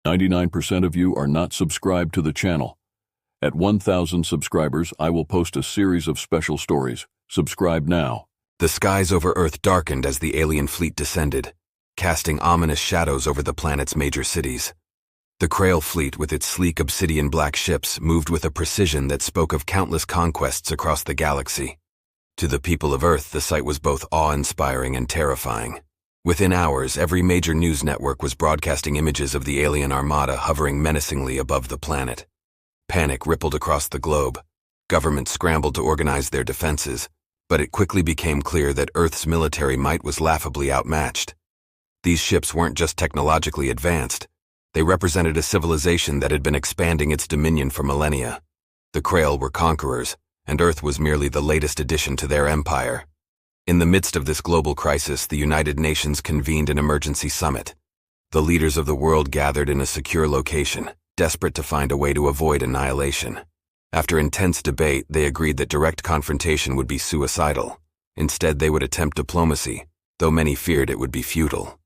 99% of you are not subscribed to the channel. At 1,000 subscribers, I will post a series of special stories. Subscribe now. The skies over Earth darkened as the alien fleet descended, casting ominous shadows over the planet's major cities. The Krail fleet, with its sleek obsidian black ships, moved with a precision that spoke of countless conquests across the galaxy. To the people of Earth, the sight was both awe-inspiring and terrifying. Within hours, every major news network was broadcasting images of the alien armada hovering menacingly above the planet. Panic rippled across the globe. Governments scrambled to organize their defenses, but it quickly became clear that Earth's military might was laughably outmatched. These ships weren't just technologically advanced. They represented a civilization that had been expanding its dominion for millennia. The Krail were conquerors, and Earth was merely the latest addition to their empire. In the midst of this global crisis, the United Nations convened an emergency summit. The leaders of the world gathered in a secure location, desperate to find a way to avoid annihilation. After intense debate, they agreed that direct confrontation would be suicidal. Instead, they would attempt diplomacy, though many feared it would be futile.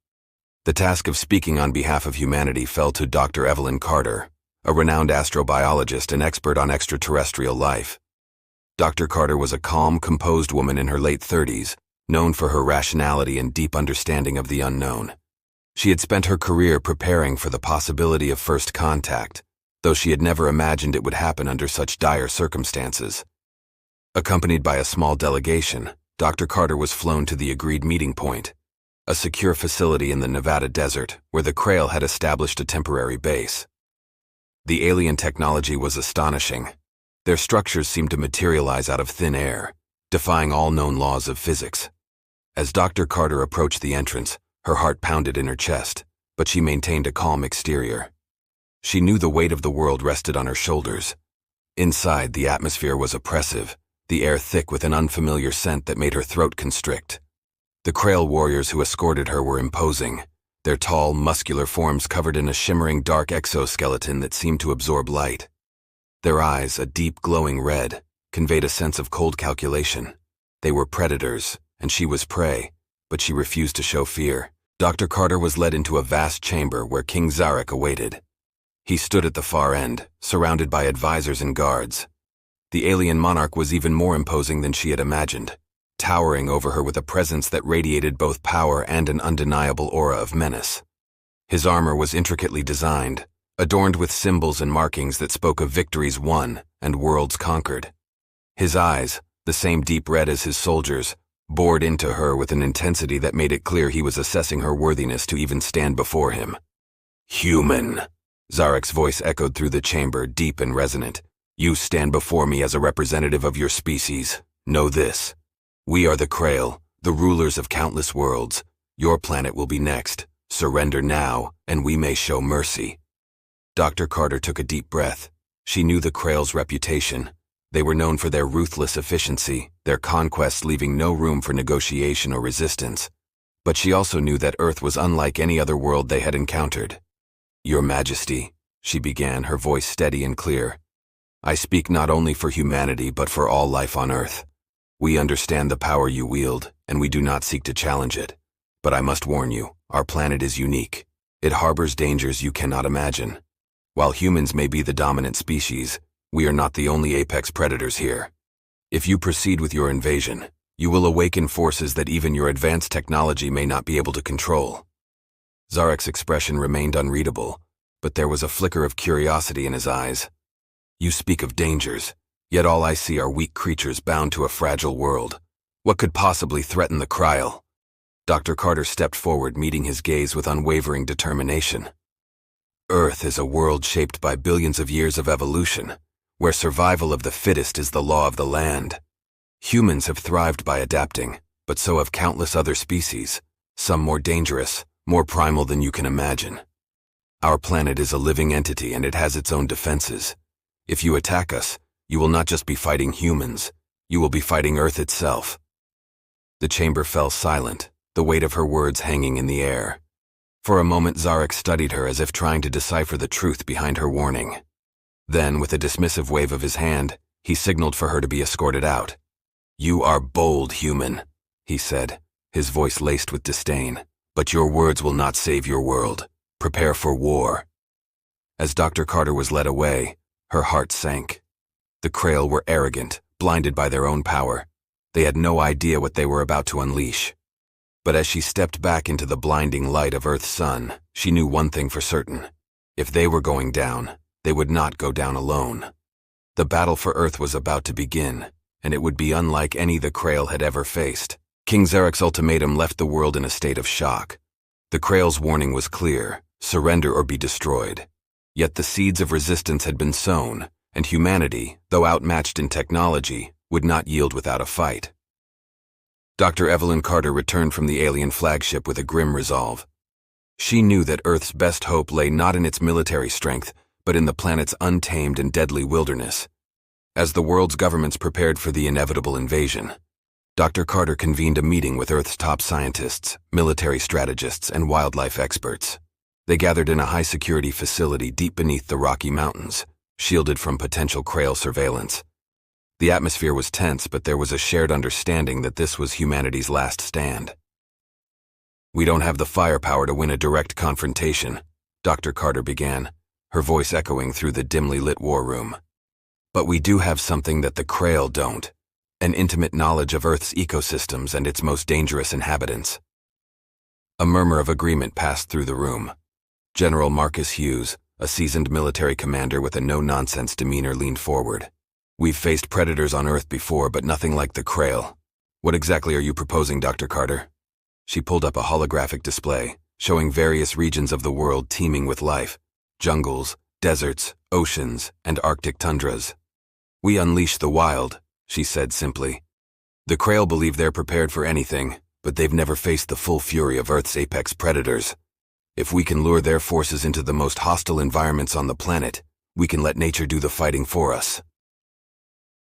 The task of speaking on behalf of humanity fell to Dr. Evelyn Carter, a renowned astrobiologist and expert on extraterrestrial life. Dr. Carter was a calm, composed woman in her late 30s, known for her rationality and deep understanding of the unknown. She had spent her career preparing for the possibility of first contact, though she had never imagined it would happen under such dire circumstances. Accompanied by a small delegation, Dr. Carter was flown to the agreed meeting point, a secure facility in the Nevada desert where the Krail had established a temporary base. The alien technology was astonishing. Their structures seemed to materialize out of thin air, defying all known laws of physics. As Dr. Carter approached the entrance, her heart pounded in her chest, but she maintained a calm exterior. She knew the weight of the world rested on her shoulders. Inside, the atmosphere was oppressive, the air thick with an unfamiliar scent that made her throat constrict. The Krail warriors who escorted her were imposing, their tall, muscular forms covered in a shimmering dark exoskeleton that seemed to absorb light. Their eyes, a deep glowing red, conveyed a sense of cold calculation. They were predators, and she was prey, but she refused to show fear. Dr. Carter was led into a vast chamber where King Zarek awaited. He stood at the far end, surrounded by advisors and guards. The alien monarch was even more imposing than she had imagined, towering over her with a presence that radiated both power and an undeniable aura of menace. His armor was intricately designed, adorned with symbols and markings that spoke of victories won and worlds conquered. His eyes, the same deep red as his soldiers, bored into her with an intensity that made it clear he was assessing her worthiness to even stand before him. "Human," Zarek's voice echoed through the chamber, deep and resonant. "You stand before me as a representative of your species. Know this. We are the Krail, the rulers of countless worlds. Your planet will be next. Surrender now, and we may show mercy." Dr. Carter took a deep breath. She knew the Krail's reputation. They were known for their ruthless efficiency, their conquests leaving no room for negotiation or resistance. But she also knew that Earth was unlike any other world they had encountered. "Your Majesty," she began, her voice steady and clear. "I speak not only for humanity but for all life on Earth. We understand the power you wield, and we do not seek to challenge it. But I must warn you, our planet is unique. It harbors dangers you cannot imagine. While humans may be the dominant species, we are not the only apex predators here. If you proceed with your invasion, you will awaken forces that even your advanced technology may not be able to control." Zarek's expression remained unreadable, but there was a flicker of curiosity in his eyes. "You speak of dangers, yet all I see are weak creatures bound to a fragile world. What could possibly threaten the Krail?" Dr. Carter stepped forward, meeting his gaze with unwavering determination. "Earth is a world shaped by billions of years of evolution, where survival of the fittest is the law of the land. Humans have thrived by adapting, but so have countless other species, some more dangerous, more primal than you can imagine. Our planet is a living entity and it has its own defenses. If you attack us, you will not just be fighting humans, you will be fighting Earth itself." The chamber fell silent, the weight of her words hanging in the air. For a moment, Zarek studied her as if trying to decipher the truth behind her warning. Then, with a dismissive wave of his hand, he signaled for her to be escorted out. "You are bold, human," he said, his voice laced with disdain. "But your words will not save your world. Prepare for war." As Dr. Carter was led away, her heart sank. The Krail were arrogant, blinded by their own power. They had no idea what they were about to unleash. But as she stepped back into the blinding light of Earth's sun, she knew one thing for certain. If they were going down, they would not go down alone. The battle for Earth was about to begin, and it would be unlike any the Krail had ever faced. King Zarek's ultimatum left the world in a state of shock. The Krail's warning was clear: surrender or be destroyed. Yet the seeds of resistance had been sown, and humanity, though outmatched in technology, would not yield without a fight. Dr. Evelyn Carter returned from the alien flagship with a grim resolve. She knew that Earth's best hope lay not in its military strength, but in the planet's untamed and deadly wilderness. As the world's governments prepared for the inevitable invasion, Dr. Carter convened a meeting with Earth's top scientists, military strategists, and wildlife experts. They gathered in a high-security facility deep beneath the Rocky Mountains, shielded from potential Krail surveillance. The atmosphere was tense, but there was a shared understanding that this was humanity's last stand. "We don't have the firepower to win a direct confrontation," Dr. Carter began, her voice echoing through the dimly lit war room. "But we do have something that the Krail don't: an intimate knowledge of Earth's ecosystems and its most dangerous inhabitants." A murmur of agreement passed through the room. General Marcus Hughes, a seasoned military commander with a no-nonsense demeanor, leaned forward. "We've faced predators on Earth before, but nothing like the Krail. What exactly are you proposing, Dr. Carter?" She pulled up a holographic display, showing various regions of the world teeming with life: jungles, deserts, oceans, and Arctic tundras. "We unleash the wild," she said simply. "The Krail believe they're prepared for anything, but they've never faced the full fury of Earth's apex predators. If we can lure their forces into the most hostile environments on the planet, we can let nature do the fighting for us."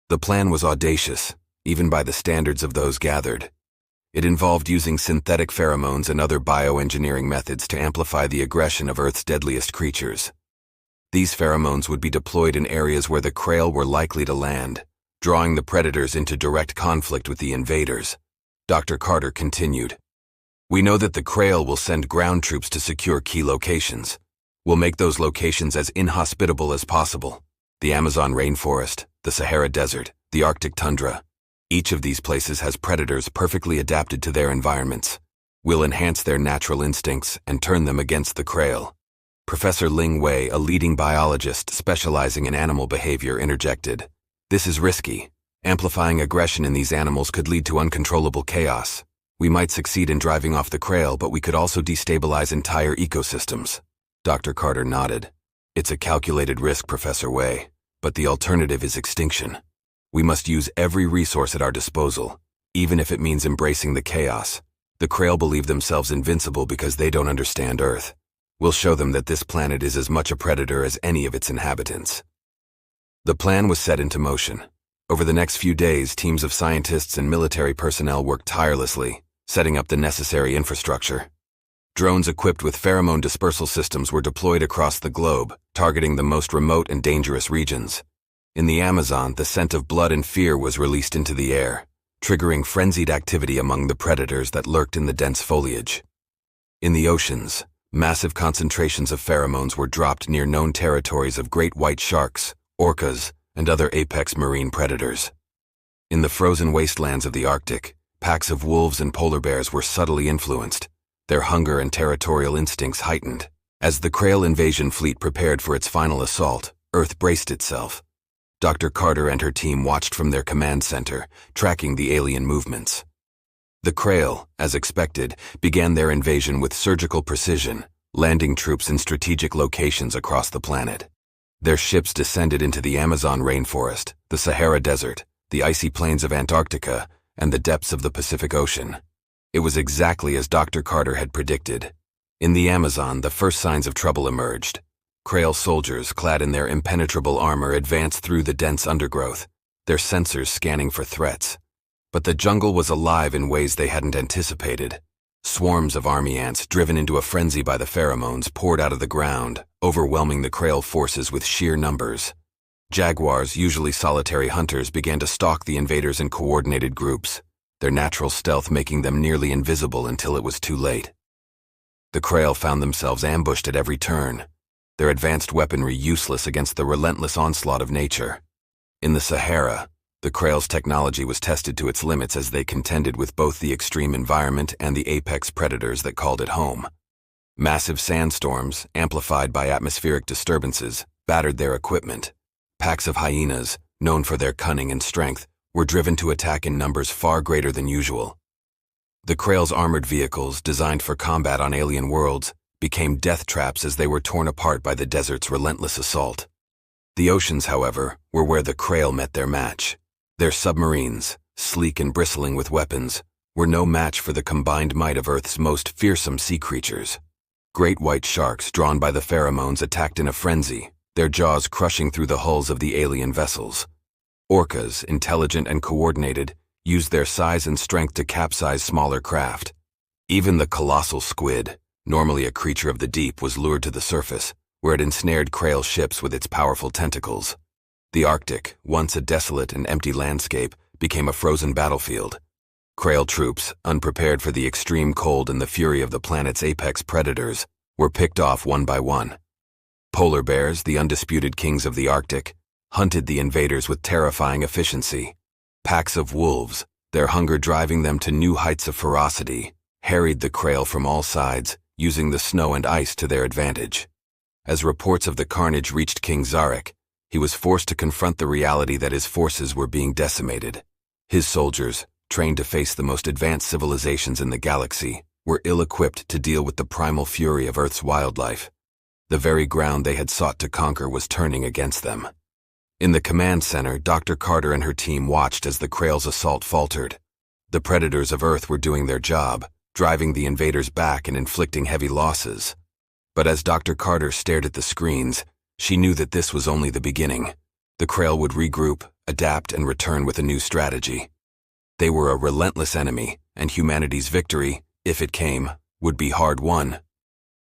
The plan was audacious, even by the standards of those gathered. It involved using synthetic pheromones and other bioengineering methods to amplify the aggression of Earth's deadliest creatures. These pheromones would be deployed in areas where the Krail were likely to land, drawing the predators into direct conflict with the invaders. Dr. Carter continued, "We know that the Krail will send ground troops to secure key locations. We'll make those locations as inhospitable as possible: the Amazon rainforest, the Sahara Desert, the Arctic tundra. Each of these places has predators perfectly adapted to their environments. We'll enhance their natural instincts and turn them against the Krail." Professor Ling Wei, a leading biologist specializing in animal behavior, interjected, "This is risky. Amplifying aggression in these animals could lead to uncontrollable chaos. We might succeed in driving off the Krail, but we could also destabilize entire ecosystems." Dr. Carter nodded. "It's a calculated risk, Professor Wei, but the alternative is extinction. We must use every resource at our disposal, even if it means embracing the chaos. The Krail believe themselves invincible because they don't understand Earth. We'll show them that this planet is as much a predator as any of its inhabitants." The plan was set into motion. Over the next few days, teams of scientists and military personnel worked tirelessly, setting up the necessary infrastructure. Drones equipped with pheromone dispersal systems were deployed across the globe, targeting the most remote and dangerous regions. In the Amazon, the scent of blood and fear was released into the air, triggering frenzied activity among the predators that lurked in the dense foliage. In the oceans, massive concentrations of pheromones were dropped near known territories of great white sharks, orcas, and other apex marine predators. In the frozen wastelands of the Arctic, packs of wolves and polar bears were subtly influenced, their hunger and territorial instincts heightened. As the Krail invasion fleet prepared for its final assault, Earth braced itself. Dr. Carter and her team watched from their command center, tracking the alien movements. The Krail, as expected, began their invasion with surgical precision, landing troops in strategic locations across the planet. Their ships descended into the Amazon rainforest, the Sahara Desert, the icy plains of Antarctica, and the depths of the Pacific Ocean. It was exactly as Dr. Carter had predicted. In the Amazon, the first signs of trouble emerged. Krail soldiers, clad in their impenetrable armor, advanced through the dense undergrowth, their sensors scanning for threats. But the jungle was alive in ways they hadn't anticipated. Swarms of army ants, driven into a frenzy by the pheromones, poured out of the ground, overwhelming the Krail forces with sheer numbers. Jaguars, usually solitary hunters, began to stalk the invaders in coordinated groups, their natural stealth making them nearly invisible until it was too late. The Krail found themselves ambushed at every turn. their advanced weaponry useless against the relentless onslaught of nature. In the Sahara, the Krail's technology was tested to its limits as they contended with both the extreme environment and the apex predators that called it home. Massive sandstorms, amplified by atmospheric disturbances, battered their equipment. Packs of hyenas, known for their cunning and strength, were driven to attack in numbers far greater than usual. The Krail's armored vehicles, designed for combat on alien worlds, became death traps as they were torn apart by the desert's relentless assault. The oceans, however, were where the Krail met their match. Their submarines, sleek and bristling with weapons, were no match for the combined might of Earth's most fearsome sea creatures. Great white sharks drawn by the pheromones attacked in a frenzy, their jaws crushing through the hulls of the alien vessels. Orcas, intelligent and coordinated, used their size and strength to capsize smaller craft. Even the colossal squid, normally a creature of the deep, was lured to the surface, where it ensnared Krail ships with its powerful tentacles. The Arctic, once a desolate and empty landscape, became a frozen battlefield. Krail troops, unprepared for the extreme cold and the fury of the planet's apex predators, were picked off one by one. Polar bears, the undisputed kings of the Arctic, hunted the invaders with terrifying efficiency. Packs of wolves, their hunger driving them to new heights of ferocity, harried the Krail from all sides, using the snow and ice to their advantage. As reports of the carnage reached King Zarek, he was forced to confront the reality that his forces were being decimated. His soldiers, trained to face the most advanced civilizations in the galaxy, were ill-equipped to deal with the primal fury of Earth's wildlife. The very ground they had sought to conquer was turning against them. In the command center, Dr. Carter and her team watched as the Krail's assault faltered. The predators of Earth were doing their job, driving the invaders back and inflicting heavy losses. But as Dr. Carter stared at the screens, she knew that this was only the beginning. The Krail would regroup, adapt, and return with a new strategy. They were a relentless enemy, and humanity's victory, if it came, would be hard-won.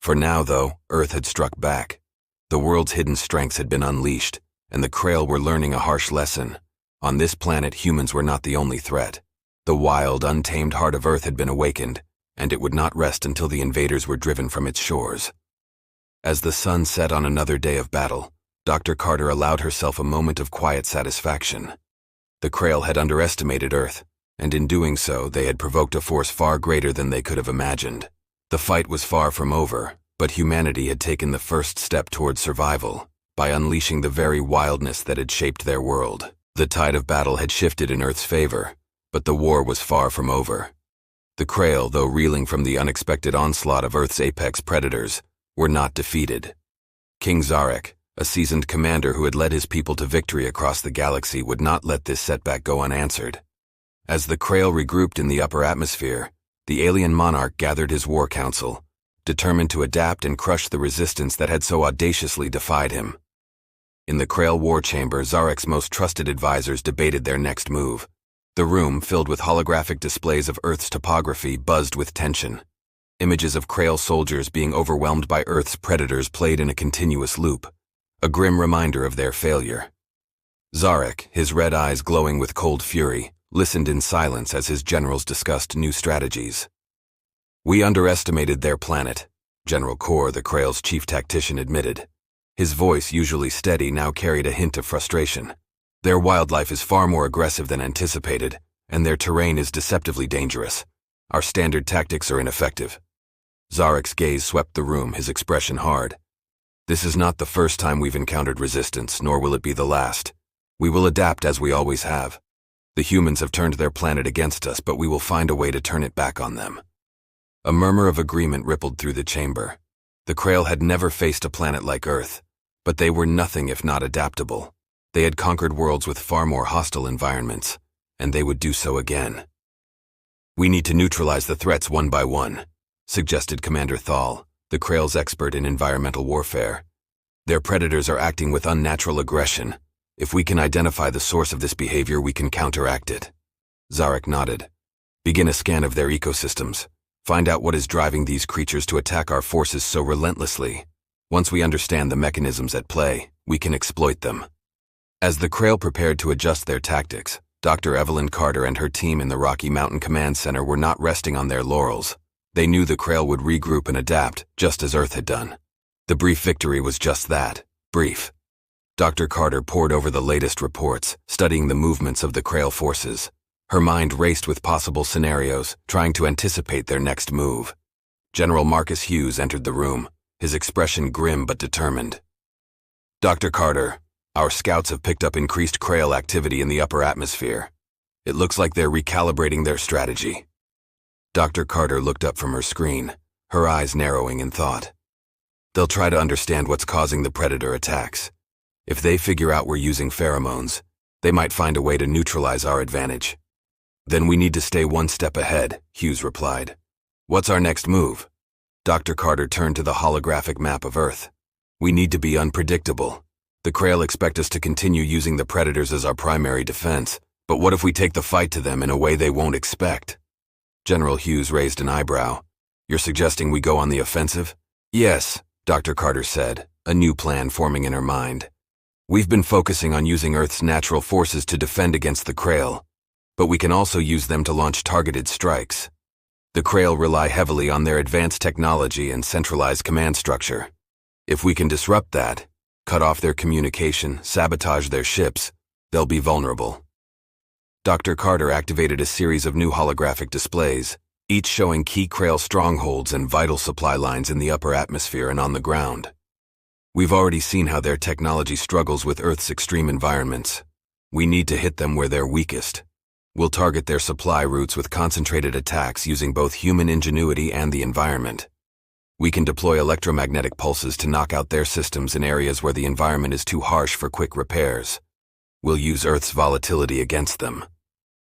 For now, though, Earth had struck back. The world's hidden strengths had been unleashed, and the Krail were learning a harsh lesson. On this planet, humans were not the only threat. The wild, untamed heart of Earth had been awakened, and it would not rest until the invaders were driven from its shores. As the sun set on another day of battle, Dr. Carter allowed herself a moment of quiet satisfaction. The Krail had underestimated Earth, and in doing so, they had provoked a force far greater than they could have imagined. The fight was far from over, but humanity had taken the first step towards survival by unleashing the very wildness that had shaped their world. The tide of battle had shifted in Earth's favor, but the war was far from over. The Krail, though reeling from the unexpected onslaught of Earth's apex predators, were not defeated. King Zarek, a seasoned commander who had led his people to victory across the galaxy, would not let this setback go unanswered. As the Krail regrouped in the upper atmosphere, the alien monarch gathered his war council, determined to adapt and crush the resistance that had so audaciously defied him. In the Krail war chamber, Zarek's most trusted advisors debated their next move. The room, filled with holographic displays of Earth's topography, buzzed with tension. Images of Krail soldiers being overwhelmed by Earth's predators played in a continuous loop, a grim reminder of their failure. Zarek, his red eyes glowing with cold fury, listened in silence as his generals discussed new strategies. "We underestimated their planet," General Kor, the Krail's chief tactician, admitted. His voice, usually steady, now carried a hint of frustration. "Their wildlife is far more aggressive than anticipated, and their terrain is deceptively dangerous. Our standard tactics are ineffective." Zarek's gaze swept the room, his expression hard. "This is not the first time we've encountered resistance, nor will it be the last. We will adapt as we always have. The humans have turned their planet against us, but we will find a way to turn it back on them." A murmur of agreement rippled through the chamber. The Krail had never faced a planet like Earth, but they were nothing if not adaptable. They had conquered worlds with far more hostile environments, and they would do so again. "We need to neutralize the threats one by one," suggested Commander Thal, the Krail's expert in environmental warfare. "Their predators are acting with unnatural aggression. If we can identify the source of this behavior, we can counteract it." Zarek nodded. "Begin a scan of their ecosystems. Find out what is driving these creatures to attack our forces so relentlessly. Once we understand the mechanisms at play, we can exploit them." As the Krail prepared to adjust their tactics, Dr. Evelyn Carter and her team in the Rocky Mountain Command Center were not resting on their laurels. They knew the Krail would regroup and adapt, just as Earth had done. The brief victory was just that, brief. Dr. Carter pored over the latest reports, studying the movements of the Krail forces. Her mind raced with possible scenarios, trying to anticipate their next move. General Marcus Hughes entered the room, his expression grim but determined. Dr. Carter, our scouts have picked up increased Krail activity in the upper atmosphere. It looks like they're recalibrating their strategy. Dr. Carter looked up from her screen, her eyes narrowing in thought. They'll try to understand what's causing the predator attacks. If they figure out we're using pheromones, they might find a way to neutralize our advantage. Then we need to stay one step ahead, Hughes replied. What's our next move? Dr. Carter turned to the holographic map of Earth. We need to be unpredictable. The Krail expect us to continue using the predators as our primary defense, but what if we take the fight to them in a way they won't expect? General Hughes raised an eyebrow. You're suggesting we go on the offensive? Yes, Dr. Carter said, a new plan forming in her mind. We've been focusing on using Earth's natural forces to defend against the Krail, but we can also use them to launch targeted strikes. The Krail rely heavily on their advanced technology and centralized command structure. If we can disrupt that, cut off their communication, sabotage their ships, they'll be vulnerable. Dr. Carter activated a series of new holographic displays, each showing key Krail strongholds and vital supply lines in the upper atmosphere and on the ground. We've already seen how their technology struggles with Earth's extreme environments. We need to hit them where they're weakest. We'll target their supply routes with concentrated attacks using both human ingenuity and the environment. We can deploy electromagnetic pulses to knock out their systems in areas where the environment is too harsh for quick repairs. We'll use Earth's volatility against them.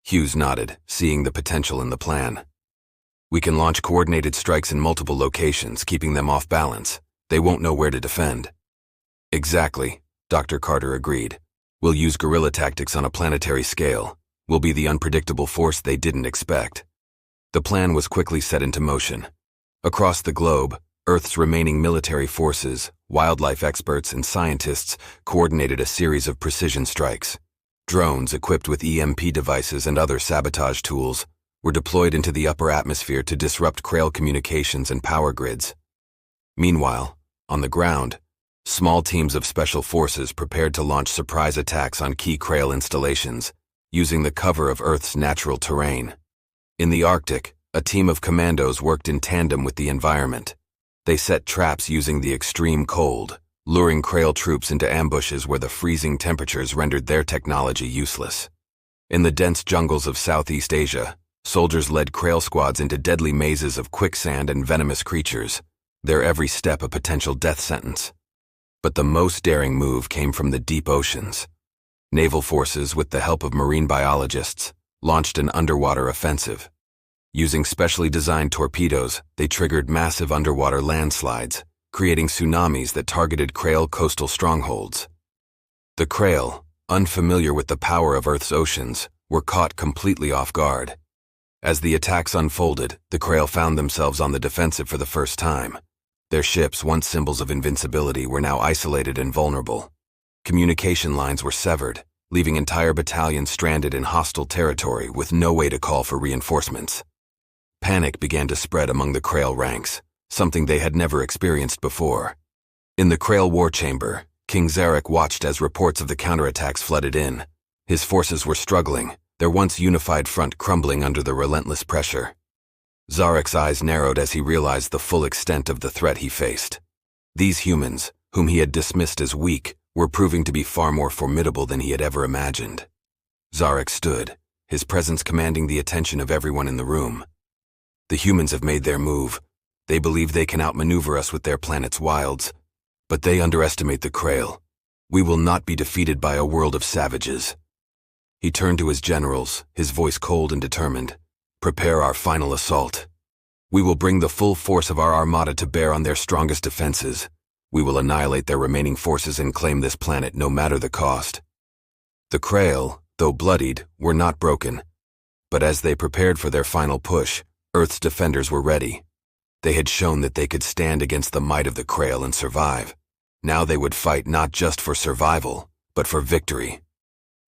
Hughes nodded, seeing the potential in the plan. We can launch coordinated strikes in multiple locations, keeping them off balance. They won't know where to defend. Exactly, Dr. Carter agreed. We'll use guerrilla tactics on a planetary scale. We'll be the unpredictable force they didn't expect. The plan was quickly set into motion. Across the globe, Earth's remaining military forces, wildlife experts, and scientists coordinated a series of precision strikes. Drones equipped with EMP devices and other sabotage tools were deployed into the upper atmosphere to disrupt Krail communications and power grids. Meanwhile, on the ground, small teams of special forces prepared to launch surprise attacks on key Krail installations, using the cover of Earth's natural terrain. In the Arctic, a team of commandos worked in tandem with the environment. They set traps using the extreme cold, luring Krail troops into ambushes where the freezing temperatures rendered their technology useless. In the dense jungles of Southeast Asia, soldiers led Krail squads into deadly mazes of quicksand and venomous creatures, their every step a potential death sentence. But the most daring move came from the deep oceans. Naval forces, with the help of marine biologists, launched an underwater offensive. Using specially designed torpedoes, they triggered massive underwater landslides, creating tsunamis that targeted Krail coastal strongholds. The Krail, unfamiliar with the power of Earth's oceans, were caught completely off guard. As the attacks unfolded, the Krail found themselves on the defensive for the first time. Their ships, once symbols of invincibility, were now isolated and vulnerable. Communication lines were severed, leaving entire battalions stranded in hostile territory with no way to call for reinforcements. Panic began to spread among the Krail ranks, something they had never experienced before. In the Krail war chamber, King Zarek watched as reports of the counterattacks flooded in. His forces were struggling, their once unified front crumbling under the relentless pressure. Zarek's eyes narrowed as he realized the full extent of the threat he faced. These humans, whom he had dismissed as weak, were proving to be far more formidable than he had ever imagined. Zarek stood, his presence commanding the attention of everyone in the room. The humans have made their move. They believe they can outmaneuver us with their planet's wilds, but they underestimate the Krail. We will not be defeated by a world of savages. He turned to his generals, his voice cold and determined. Prepare our final assault. We will bring the full force of our armada to bear on their strongest defenses. We will annihilate their remaining forces and claim this planet no matter the cost. The Krail, though bloodied, were not broken. But as they prepared for their final push, Earth's defenders were ready. They had shown that they could stand against the might of the Krail and survive. Now they would fight not just for survival, but for victory.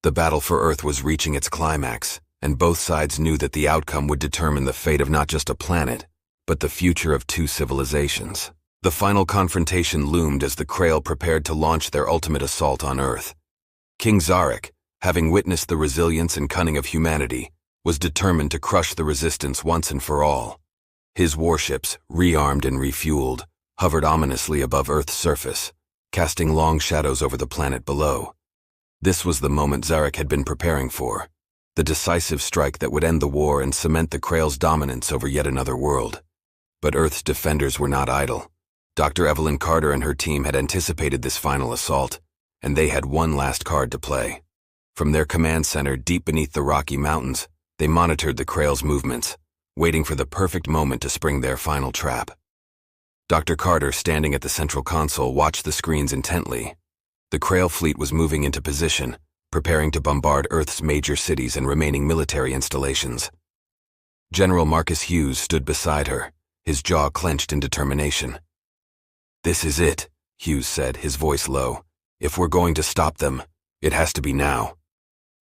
The battle for Earth was reaching its climax, and both sides knew that the outcome would determine the fate of not just a planet, but the future of two civilizations. The final confrontation loomed as the Krail prepared to launch their ultimate assault on Earth. King Zarek, having witnessed the resilience and cunning of humanity, was determined to crush the resistance once and for all. His warships, rearmed and refueled, hovered ominously above Earth's surface, casting long shadows over the planet below. This was the moment Zarek had been preparing for, the decisive strike that would end the war and cement the Krail's dominance over yet another world. But Earth's defenders were not idle. Dr. Evelyn Carter and her team had anticipated this final assault, and they had one last card to play. From their command center deep beneath the Rocky Mountains, they monitored the Krail's movements, waiting for the perfect moment to spring their final trap. Dr. Carter, standing at the central console, watched the screens intently. The Krail fleet was moving into position, preparing to bombard Earth's major cities and remaining military installations. General Marcus Hughes stood beside her, his jaw clenched in determination. "This is it," Hughes said, his voice low. "If we're going to stop them, it has to be now."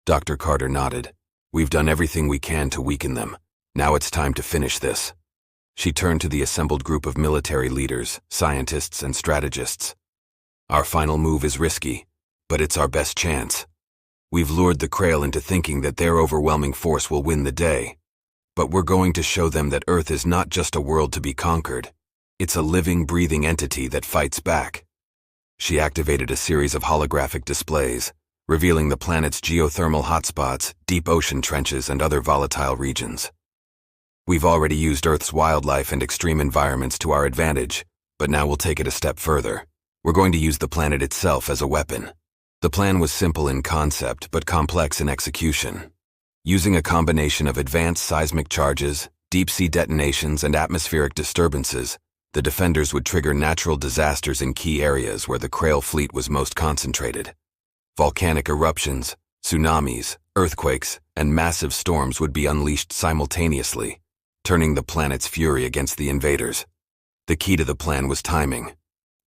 Dr. Carter nodded. "We've done everything we can to weaken them. Now it's time to finish this." She turned to the assembled group of military leaders, scientists, and strategists. "Our final move is risky, but it's our best chance. We've lured the Krail into thinking that their overwhelming force will win the day. But we're going to show them that Earth is not just a world to be conquered. It's a living, breathing entity that fights back." She activated a series of holographic displays, revealing the planet's geothermal hotspots, deep ocean trenches, and other volatile regions. "We've already used Earth's wildlife and extreme environments to our advantage, but now we'll take it a step further. We're going to use the planet itself as a weapon." The plan was simple in concept, but complex in execution. Using a combination of advanced seismic charges, deep-sea detonations, and atmospheric disturbances, the defenders would trigger natural disasters in key areas where the Krail fleet was most concentrated. Volcanic eruptions, tsunamis, earthquakes, and massive storms would be unleashed simultaneously, turning the planet's fury against the invaders. The key to the plan was timing.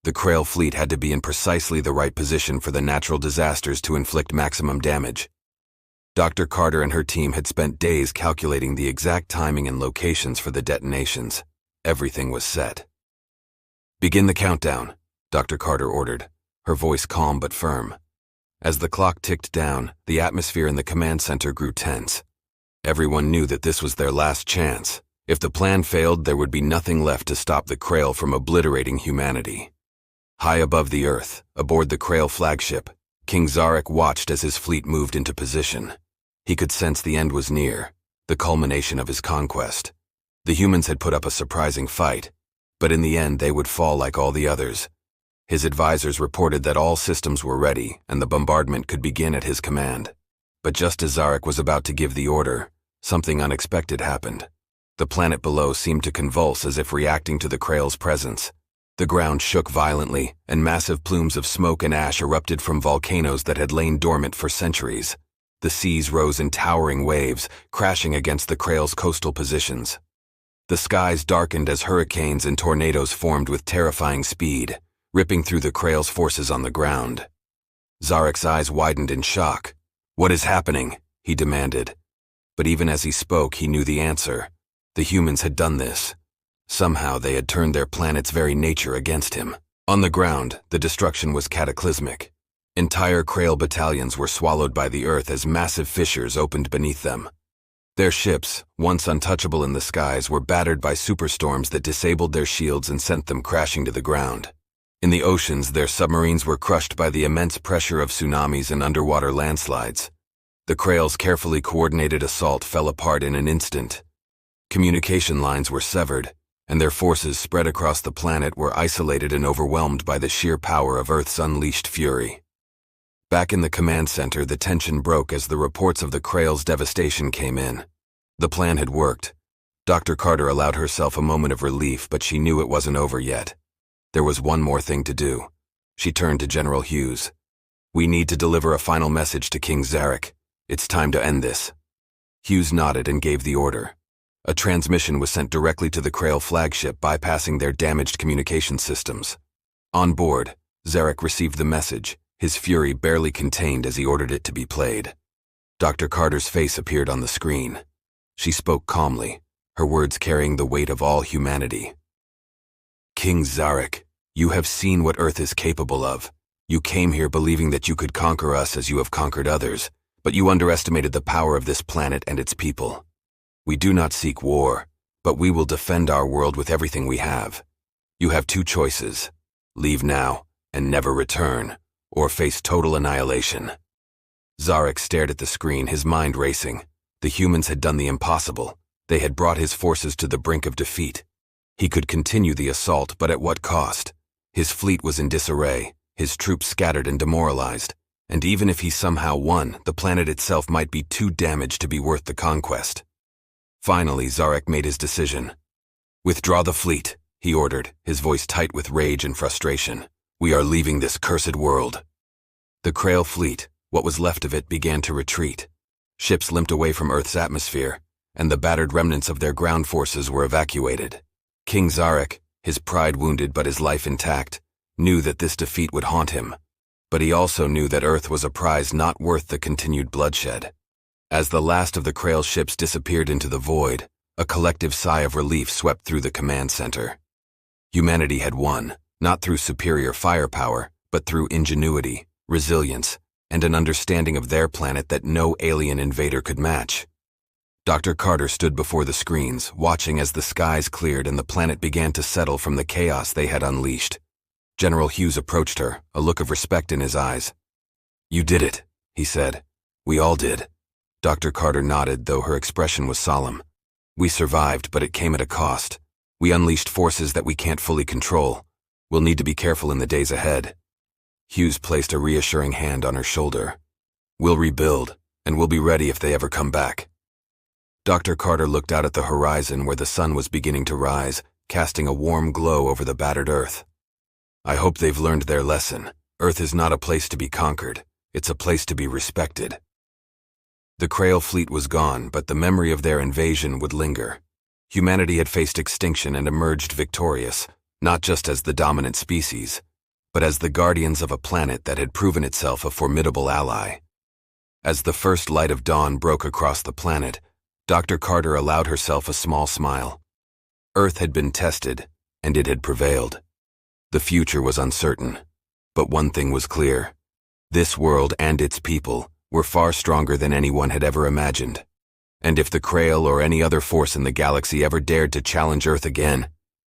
The Krail fleet had to be in precisely the right position for the natural disasters to inflict maximum damage. Dr. Carter and her team had spent days calculating the exact timing and locations for the detonations. Everything was set. "Begin the countdown," Dr. Carter ordered, her voice calm but firm. As the clock ticked down, the atmosphere in the command center grew tense. Everyone knew that this was their last chance. If the plan failed, there would be nothing left to stop the Krail from obliterating humanity. High above the Earth, aboard the Krail flagship, King Zarek watched as his fleet moved into position. He could sense the end was near, the culmination of his conquest. The humans had put up a surprising fight, but in the end they would fall like all the others. His advisors reported that all systems were ready and the bombardment could begin at his command. But just as Zarek was about to give the order, something unexpected happened. The planet below seemed to convulse as if reacting to the Krail's presence. The ground shook violently, and massive plumes of smoke and ash erupted from volcanoes that had lain dormant for centuries. The seas rose in towering waves, crashing against the Krail's coastal positions. The skies darkened as hurricanes and tornadoes formed with terrifying speed, ripping through the Krail's forces on the ground. Zarek's eyes widened in shock. "What is happening?" he demanded. But even as he spoke, he knew the answer. The humans had done this. Somehow they had turned their planet's very nature against him. On the ground, the destruction was cataclysmic. Entire Krail battalions were swallowed by the Earth as massive fissures opened beneath them. Their ships, once untouchable in the skies, were battered by superstorms that disabled their shields and sent them crashing to the ground. In the oceans, their submarines were crushed by the immense pressure of tsunamis and underwater landslides. The Krail's carefully coordinated assault fell apart in an instant. Communication lines were severed, and their forces spread across the planet were isolated and overwhelmed by the sheer power of Earth's unleashed fury. Back in the command center, the tension broke as the reports of the Krail's devastation came in. The plan had worked. Dr. Carter allowed herself a moment of relief, but she knew it wasn't over yet. There was one more thing to do. She turned to General Hughes. "We need to deliver a final message to King Zarek. It's time to end this." Hughes nodded and gave the order. A transmission was sent directly to the Krail flagship, bypassing their damaged communication systems. On board, Zarek received the message, his fury barely contained as he ordered it to be played. Dr. Carter's face appeared on the screen. She spoke calmly, her words carrying the weight of all humanity. King Zarek, you have seen what Earth is capable of. You came here believing that you could conquer us as you have conquered others, but you underestimated the power of this planet and its people. We do not seek war, but we will defend our world with everything we have. You have two choices: leave now and never return, or face total annihilation. Zarek stared at the screen, his mind racing. The humans had done the impossible. They had brought his forces to the brink of defeat. He could continue the assault, but at what cost? His fleet was in disarray, his troops scattered and demoralized, and even if he somehow won, the planet itself might be too damaged to be worth the conquest. Finally, Zarek made his decision. "Withdraw the fleet," he ordered, his voice tight with rage and frustration. "We are leaving this cursed world." The Krail fleet, what was left of it, began to retreat. Ships limped away from Earth's atmosphere, and the battered remnants of their ground forces were evacuated. King Zarek, his pride wounded but his life intact, knew that this defeat would haunt him. But he also knew that Earth was a prize not worth the continued bloodshed. As the last of the Krail ships disappeared into the void, a collective sigh of relief swept through the command center. Humanity had won, not through superior firepower, but through ingenuity, resilience, and an understanding of their planet that no alien invader could match. Dr. Carter stood before the screens, watching as the skies cleared and the planet began to settle from the chaos they had unleashed. General Hughes approached her, a look of respect in his eyes. "You did it," he said. "We all did." Dr. Carter nodded, though her expression was solemn. "We survived, but it came at a cost. We unleashed forces that we can't fully control. We'll need to be careful in the days ahead." Hughes placed a reassuring hand on her shoulder. "We'll rebuild, and we'll be ready if they ever come back." Dr. Carter looked out at the horizon where the sun was beginning to rise, casting a warm glow over the battered Earth. "I hope they've learned their lesson. Earth is not a place to be conquered. It's a place to be respected." The Krail fleet was gone, but the memory of their invasion would linger. Humanity had faced extinction and emerged victorious, not just as the dominant species, but as the guardians of a planet that had proven itself a formidable ally. As the first light of dawn broke across the planet, Dr. Carter allowed herself a small smile. Earth had been tested, and it had prevailed. The future was uncertain, but one thing was clear. This world and its people were far stronger than anyone had ever imagined. And if the Krail or any other force in the galaxy ever dared to challenge Earth again,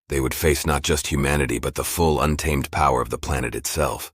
they would face not just humanity but the full untamed power of the planet itself.